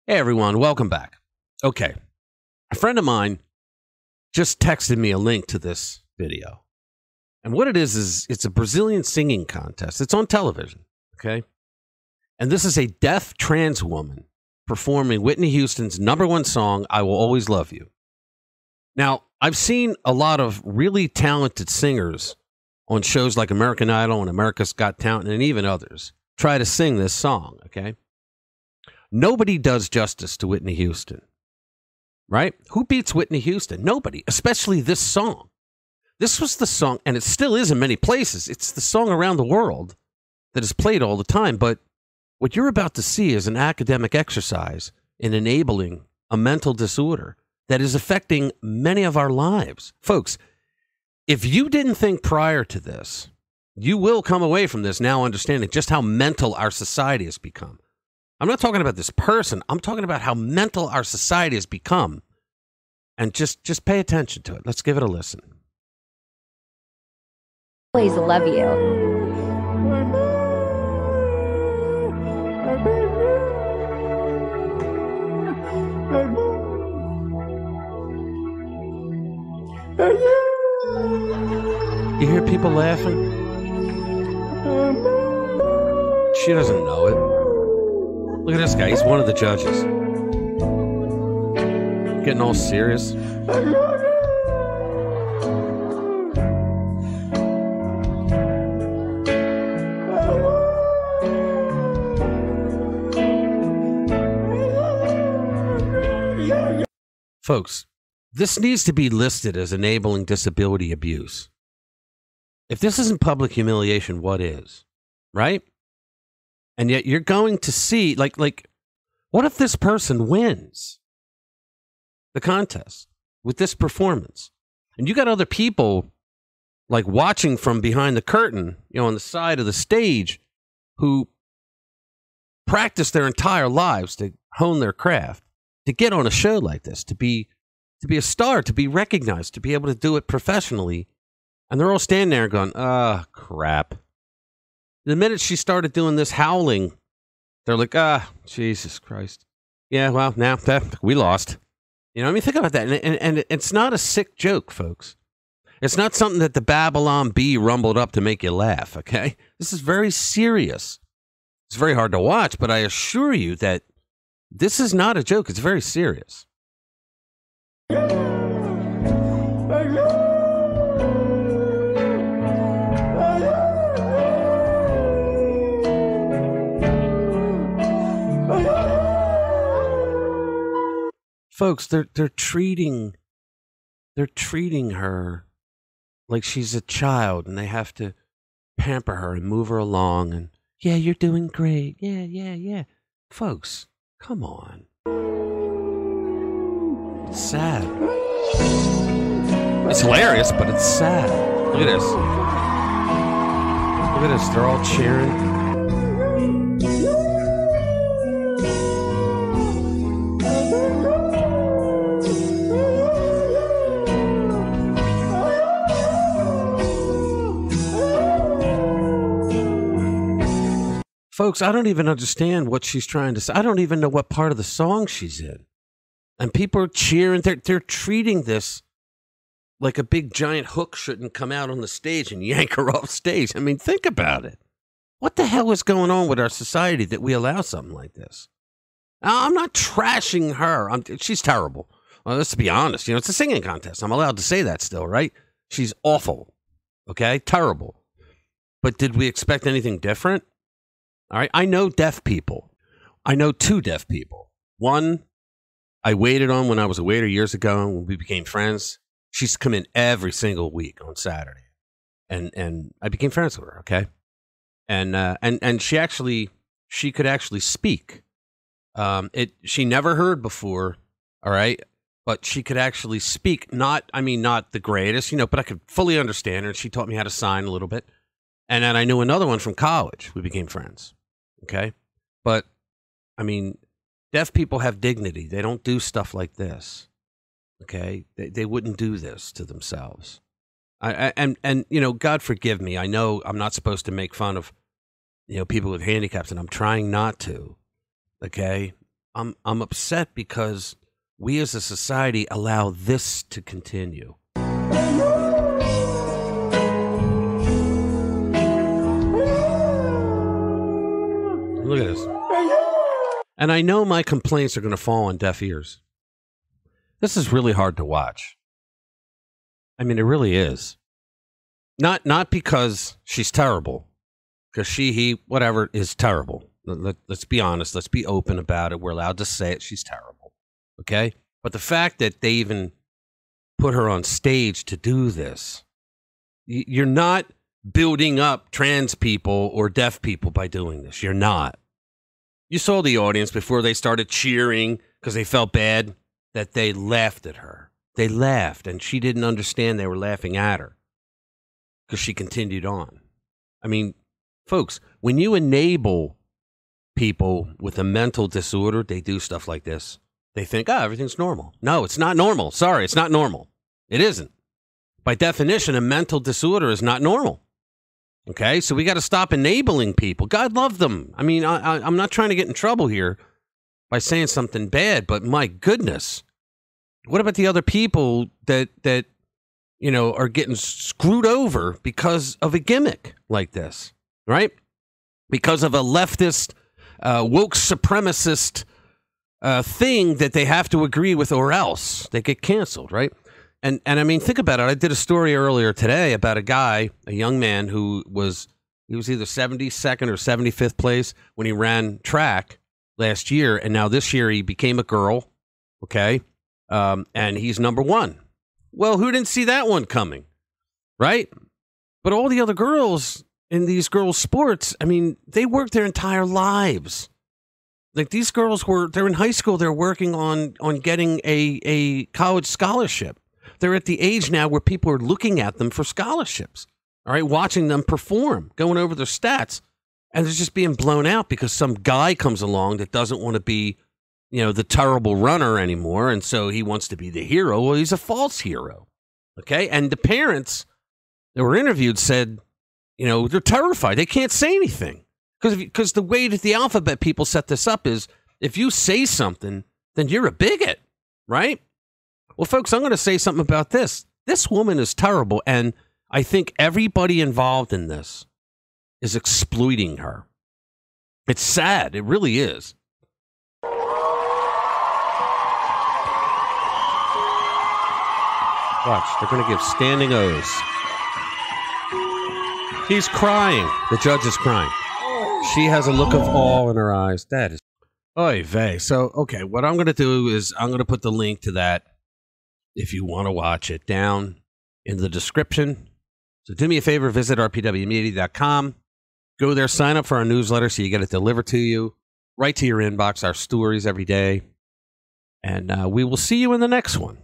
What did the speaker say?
Hey everyone, welcome back. Okay, a friend of mine just texted me a link to this video. And what it is it's a Brazilian singing contest. It's on television, okay? And this is a deaf trans woman performing Whitney Houston's #1 song, I Will Always Love You. Now, I've seen a lot of really talented singers on shows like American Idol and America's Got Talent and even others try to sing this song, okay? Nobody does justice to Whitney Houston, right? Who beats Whitney Houston? Nobody, especially this song. This was the song, and it still is in many places. It's the song around the world that is played all the time. But what you're about to see is an academic exercise in enabling a mental disorder that is affecting many of our lives. Folks, if you didn't think prior to this, you will come away from this now understanding just how mental our society has become. I'm not talking about this person. I'm talking about how mental our society has become. And just pay attention to it. Let's give it a listen. Always love you. You hear people laughing? She doesn't know it. Look at this guy. He's one of the judges. Getting all serious. Folks, this needs to be listed as enabling disability abuse. If this isn't public humiliation, what is? Right? And yet you're going to see, like, what if this person wins the contest with this performance? And you got other people, like, watching from behind the curtain, you know, on the side of the stage, who practice their entire lives to hone their craft, to get on a show like this, to be a star, to be recognized, to be able to do it professionally. And they're all standing there going, crap. The minute she started doing this howling, they're like, Jesus Christ. Yeah, well, now we lost. You know, I mean, think about that. And it's not a sick joke, folks. It's not something that the Babylon Bee rumbled up to make you laugh, okay? This is very serious. It's very hard to watch, but I assure you that this is not a joke. It's very serious. Folks, they're treating her like she's a child, and they have to pamper her and move her along. And yeah, you're doing great. Yeah. Folks, come on. It's sad. It's hilarious, but it's sad. Look at this. Look at this. They're all cheering. Folks, I don't even understand what she's trying to say. I don't even know what part of the song she's in. And people are cheering. They're treating this like a big giant hook shouldn't come out on the stage and yank her off stage. I mean, think about it. What the hell is going on with our society that we allow something like this? Now, I'm not trashing her. She's terrible. Well, let's be honest. You know, it's a singing contest. I'm allowed to say that still, right? She's awful. Okay? Terrible. But did we expect anything different? All right, I know deaf people. I know two deaf people. One, I waited on when I was a waiter years ago, when we became friends. She's come in every single week on Saturday, and I became friends with her. Okay, and she could actually speak. She never heard before. All right, but she could actually speak. Not the greatest, you know, but I could fully understand her. She taught me how to sign a little bit. And then I knew another one from college. We became friends. Okay. But, I mean, deaf people have dignity. They don't do stuff like this. Okay. They wouldn't do this to themselves. And, you know, God forgive me. I know I'm not supposed to make fun of, you know, people with handicaps, and I'm trying not to. Okay. I'm upset because we as a society allow this to continue. Look at this. And I know my complaints are going to fall on deaf ears. This is really hard to watch. I mean, it really is. Not because she's terrible, because he, whatever, is terrible. Let's be honest. Let's be open about it. We're allowed to say it. She's terrible. Okay? But the fact that they even put her on stage to do this, you're not building up trans people or deaf people by doing this. You're not. You saw the audience before they started cheering because they felt bad that they laughed at her. They laughed, and she didn't understand they were laughing at her because she continued on. I mean, folks, when you enable people with a mental disorder, they do stuff like this. They think, everything's normal. No, it's not normal. Sorry, it's not normal. It isn't. By definition, a mental disorder is not normal. Okay, so we got to stop enabling people. God love them. I mean, I'm not trying to get in trouble here by saying something bad, but my goodness, what about the other people that are getting screwed over because of a gimmick like this, right? Because of a leftist, woke supremacist thing that they have to agree with, or else they get canceled, right? And I mean, think about it. I did a story earlier today about a young man who was either 72nd or 75th place when he ran track last year. And now this year he became a girl. Okay. And he's number one. Well, who didn't see that one coming? Right. But all the other girls in these girls' sports, I mean, they worked their entire lives. Like these girls they're in high school. They're working on getting a college scholarship. They're at the age now where people are looking at them for scholarships, all right, watching them perform, going over their stats, and they're just being blown out because some guy comes along that doesn't want to be, the terrible runner anymore, and so he wants to be the hero. Well, he's a false hero, okay? And the parents that were interviewed said, they're terrified. They can't say anything because the way that the alphabet people set this up is if you say something, then you're a bigot, right? Well, folks, I'm going to say something about this. This woman is terrible, and I think everybody involved in this is exploiting her. It's sad. It really is. Watch, they're going to give standing O's. He's crying. The judge is crying. She has a look of awe in her eyes. That is... Oy vey. So, okay, what I'm going to do is I'm going to put the link to that, if you want to watch it, down in the description. So do me a favor, visit rpwmedia.com. Go there, sign up for our newsletter so you get it delivered to you, right to your inbox, our stories every day. And we will see you in the next one.